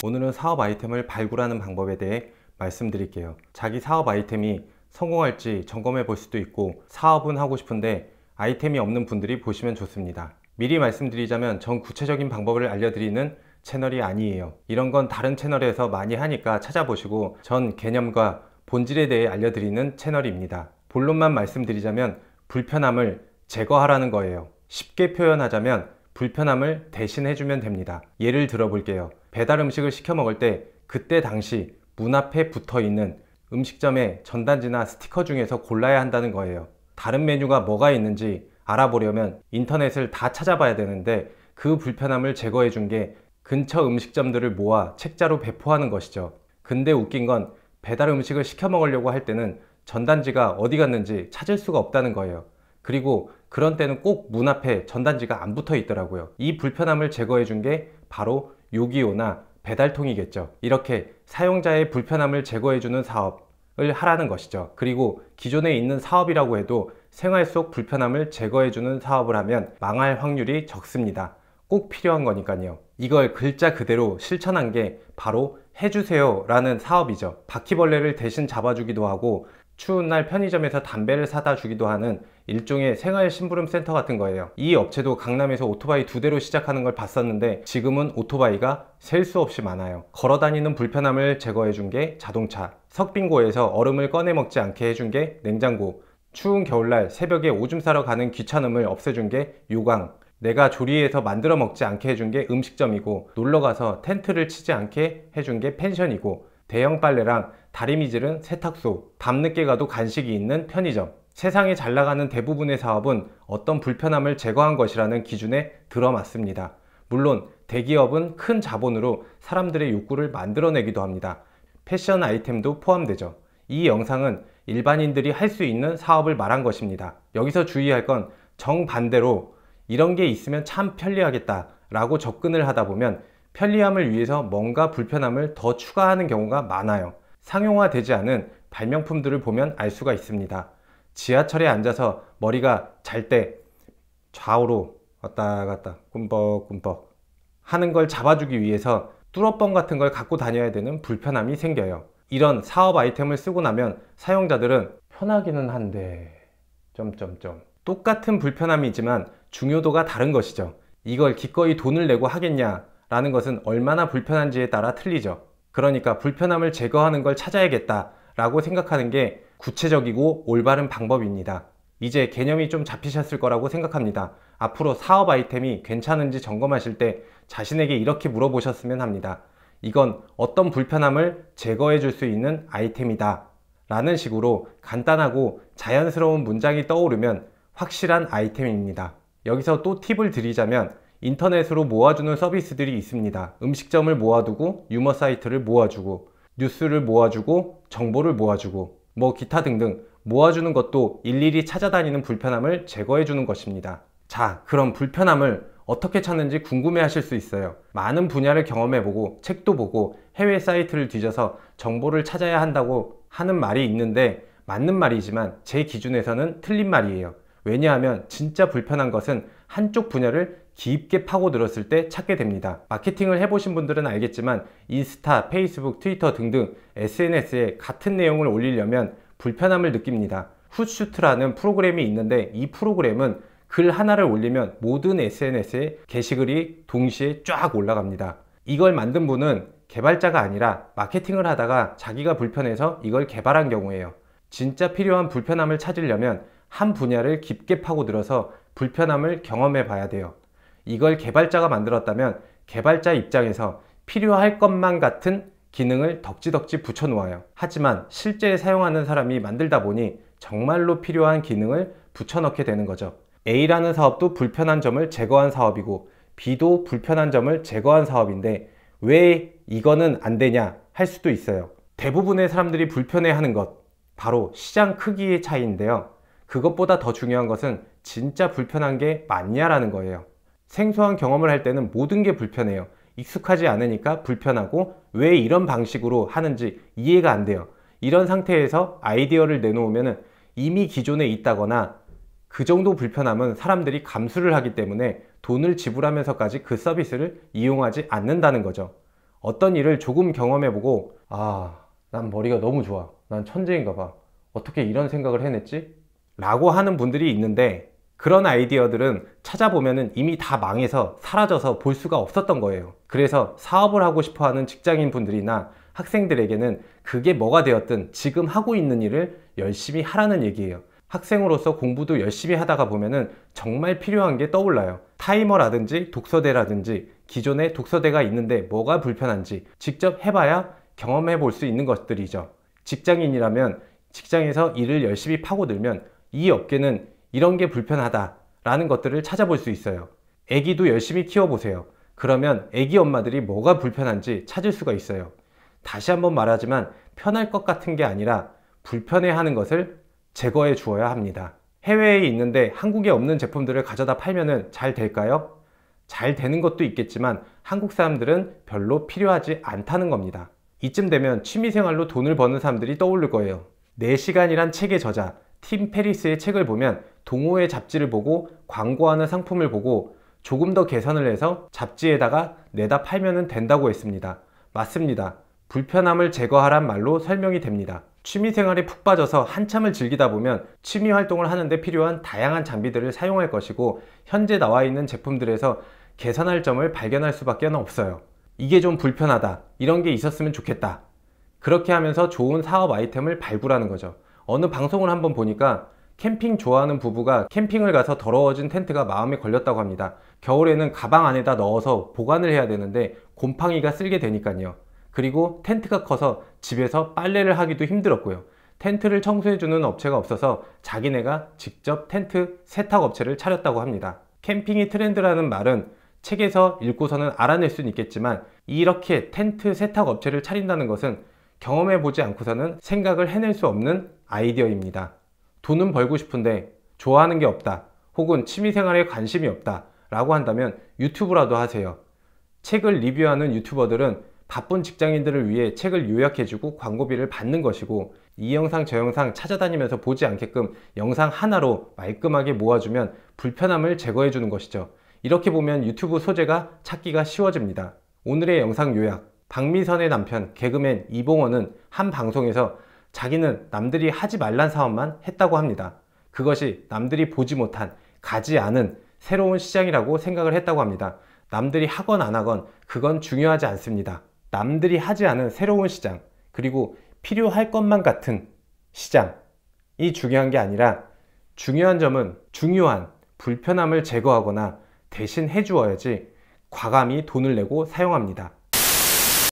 오늘은 사업 아이템을 발굴하는 방법에 대해 말씀드릴게요. 자기 사업 아이템이 성공할지 점검해 볼 수도 있고, 사업은 하고 싶은데 아이템이 없는 분들이 보시면 좋습니다. 미리 말씀드리자면 전 구체적인 방법을 알려드리는 채널이 아니에요. 이런 건 다른 채널에서 많이 하니까 찾아보시고, 전 개념과 본질에 대해 알려드리는 채널입니다. 본론만 말씀드리자면 불편함을 제거하라는 거예요. 쉽게 표현하자면 불편함을 대신해주면 됩니다. 예를 들어 볼게요. 배달 음식을 시켜 먹을 때 그때 당시 문 앞에 붙어 있는 음식점의 전단지나 스티커 중에서 골라야 한다는 거예요. 다른 메뉴가 뭐가 있는지 알아보려면 인터넷을 다 찾아봐야 되는데, 그 불편함을 제거해 준 게 근처 음식점들을 모아 책자로 배포하는 것이죠. 근데 웃긴 건 배달 음식을 시켜 먹으려고 할 때는 전단지가 어디 갔는지 찾을 수가 없다는 거예요. 그리고 그런 때는 꼭 문 앞에 전단지가 안 붙어 있더라고요. 이 불편함을 제거해 준 게 바로 요기요나 배달통이겠죠. 이렇게 사용자의 불편함을 제거해 주는 사업을 하라는 것이죠. 그리고 기존에 있는 사업이라고 해도 생활 속 불편함을 제거해 주는 사업을 하면 망할 확률이 적습니다. 꼭 필요한 거니까요. 이걸 글자 그대로 실천한 게 바로 해주세요 라는 사업이죠. 바퀴벌레를 대신 잡아주기도 하고, 추운 날 편의점에서 담배를 사다 주기도 하는 일종의 생활 심부름 센터 같은 거예요. 이 업체도 강남에서 오토바이 2대로 시작하는 걸 봤었는데, 지금은 오토바이가 셀 수 없이 많아요. 걸어다니는 불편함을 제거해 준 게 자동차, 석빙고에서 얼음을 꺼내 먹지 않게 해준 게 냉장고, 추운 겨울날 새벽에 오줌 싸러 가는 귀찮음을 없애준 게 요강, 내가 조리해서 만들어 먹지 않게 해준 게 음식점이고, 놀러가서 텐트를 치지 않게 해준 게 펜션이고, 대형 빨래랑 다리미질은 세탁소, 밤늦게 가도 간식이 있는 편의점. 세상에 잘 나가는 대부분의 사업은 어떤 불편함을 제거한 것이라는 기준에 들어맞습니다. 물론 대기업은 큰 자본으로 사람들의 욕구를 만들어내기도 합니다. 패션 아이템도 포함되죠. 이 영상은 일반인들이 할 수 있는 사업을 말한 것입니다. 여기서 주의할 건 정반대로 이런 게 있으면 참 편리하겠다 라고 접근을 하다 보면 편리함을 위해서 뭔가 불편함을 더 추가하는 경우가 많아요. 상용화되지 않은 발명품들을 보면 알 수가 있습니다. 지하철에 앉아서 머리가 잘 때 좌우로 왔다 갔다 꿈벅꿈벅 하는 걸 잡아주기 위해서 뚫어뻥 같은 걸 갖고 다녀야 되는 불편함이 생겨요. 이런 사업 아이템을 쓰고 나면 사용자들은 편하기는 한데 똑같은 불편함이지만 중요도가 다른 것이죠. 이걸 기꺼이 돈을 내고 하겠냐 라는 것은 얼마나 불편한지에 따라 틀리죠. 그러니까 불편함을 제거하는 걸 찾아야겠다 라고 생각하는 게 구체적이고 올바른 방법입니다. 이제 개념이 좀 잡히셨을 거라고 생각합니다. 앞으로 사업 아이템이 괜찮은지 점검하실 때 자신에게 이렇게 물어보셨으면 합니다. 이건 어떤 불편함을 제거해 줄 수 있는 아이템이다 라는 식으로 간단하고 자연스러운 문장이 떠오르면 확실한 아이템입니다. 여기서 또 팁을 드리자면, 인터넷으로 모아주는 서비스들이 있습니다. 음식점을 모아두고 유머 사이트를 모아주고 뉴스를 모아주고 정보를 모아주고 기타 등등 모아주는 것도 일일이 찾아다니는 불편함을 제거해주는 것입니다. 자, 그럼 불편함을 어떻게 찾는지 궁금해 하실 수 있어요. 많은 분야를 경험해보고 책도 보고 해외 사이트를 뒤져서 정보를 찾아야 한다고 하는 말이 있는데, 맞는 말이지만 제 기준에서는 틀린 말이에요. 왜냐하면 진짜 불편한 것은 한쪽 분야를 깊게 파고들었을 때 찾게 됩니다. 마케팅을 해보신 분들은 알겠지만 인스타, 페이스북, 트위터 등등 SNS에 같은 내용을 올리려면 불편함을 느낍니다. 훗슈트라는 프로그램이 있는데, 이 프로그램은 글 하나를 올리면 모든 SNS에 게시글이 동시에 쫙 올라갑니다. 이걸 만든 분은 개발자가 아니라 마케팅을 하다가 자기가 불편해서 이걸 개발한 경우예요. 진짜 필요한 불편함을 찾으려면 한 분야를 깊게 파고들어서 불편함을 경험해 봐야 돼요. 이걸 개발자가 만들었다면 개발자 입장에서 필요할 것만 같은 기능을 덕지덕지 붙여 놓아요. 하지만 실제 사용하는 사람이 만들다 보니 정말로 필요한 기능을 붙여 넣게 되는 거죠. A라는 사업도 불편한 점을 제거한 사업이고, B도 불편한 점을 제거한 사업인데 왜 이거는 안 되냐 할 수도 있어요. 대부분의 사람들이 불편해하는 것, 바로 시장 크기의 차이인데요. 그것보다 더 중요한 것은 진짜 불편한 게 맞냐라는 거예요. 생소한 경험을 할 때는 모든 게 불편해요. 익숙하지 않으니까 불편하고, 왜 이런 방식으로 하는지 이해가 안 돼요. 이런 상태에서 아이디어를 내놓으면 이미 기존에 있다거나 그 정도 불편함은 사람들이 감수를 하기 때문에 돈을 지불하면서까지 그 서비스를 이용하지 않는다는 거죠. 어떤 일을 조금 경험해보고 난 머리가 너무 좋아. 난 천재인가 봐. 어떻게 이런 생각을 해냈지? 라고 하는 분들이 있는데 그런 아이디어들은 찾아보면 이미 다 망해서 사라져서 볼 수가 없었던 거예요. 그래서 사업을 하고 싶어 하는 직장인 분들이나 학생들에게는 그게 뭐가 되었든 지금 하고 있는 일을 열심히 하라는 얘기예요. 학생으로서 공부도 열심히 하다가 보면은 정말 필요한 게 떠올라요. 타이머라든지 독서대라든지 기존에 독서대가 있는데 뭐가 불편한지 직접 해봐야 경험해 볼 수 있는 것들이죠. 직장인이라면 직장에서 일을 열심히 파고들면 이 업계는 이런 게 불편하다 라는 것들을 찾아볼 수 있어요. 애기도 열심히 키워보세요. 그러면 애기 엄마들이 뭐가 불편한지 찾을 수가 있어요. 다시 한번 말하지만 편할 것 같은 게 아니라 불편해하는 것을 제거해 주어야 합니다. 해외에 있는데 한국에 없는 제품들을 가져다 팔면은 잘 될까요? 잘 되는 것도 있겠지만 한국 사람들은 별로 필요하지 않다는 겁니다. 이쯤 되면 취미생활로 돈을 버는 사람들이 떠오를 거예요. 4시간이란 책의 저자 팀 페리스의 책을 보면 동호회 잡지를 보고 광고하는 상품을 보고 조금 더 개선을 해서 잡지에다가 내다 팔면 된다고 했습니다. 맞습니다. 불편함을 제거하란 말로 설명이 됩니다. 취미생활에 푹 빠져서 한참을 즐기다 보면 취미 활동을 하는데 필요한 다양한 장비들을 사용할 것이고 현재 나와 있는 제품들에서 개선할 점을 발견할 수밖에 없어요. 이게 좀 불편하다, 이런 게 있었으면 좋겠다. 그렇게 하면서 좋은 사업 아이템을 발굴하는 거죠. 어느 방송을 한번 보니까 캠핑 좋아하는 부부가 캠핑을 가서 더러워진 텐트가 마음에 걸렸다고 합니다. 겨울에는 가방 안에다 넣어서 보관을 해야 되는데 곰팡이가 쓸게 되니까요. 그리고 텐트가 커서 집에서 빨래를 하기도 힘들었고요. 텐트를 청소해주는 업체가 없어서 자기네가 직접 텐트 세탁 업체를 차렸다고 합니다. 캠핑이 트렌드라는 말은 책에서 읽고서는 알아낼 수는 있겠지만 이렇게 텐트 세탁 업체를 차린다는 것은 경험해보지 않고서는 생각을 해낼 수 없는 아이디어입니다. 돈은 벌고 싶은데 좋아하는 게 없다, 혹은 취미생활에 관심이 없다 라고 한다면 유튜브라도 하세요. 책을 리뷰하는 유튜버들은 바쁜 직장인들을 위해 책을 요약해주고 광고비를 받는 것이고 이 영상 저 영상 찾아다니면서 보지 않게끔 영상 하나로 말끔하게 모아주면 불편함을 제거해주는 것이죠. 이렇게 보면 유튜브 소재가 찾기가 쉬워집니다. 오늘의 영상 요약. 박미선의 남편 개그맨 이봉원은 한 방송에서 자기는 남들이 하지 말란 사업만 했다고 합니다. 그것이 남들이 보지 못한, 가지 않은 새로운 시장이라고 생각을 했다고 합니다. 남들이 하건 안 하건 그건 중요하지 않습니다. 남들이 하지 않은 새로운 시장, 그리고 필요할 것만 같은 시장이 중요한 게 아니라 중요한 점은 중요한 불편함을 제거하거나 대신 해주어야지 과감히 돈을 내고 사용합니다.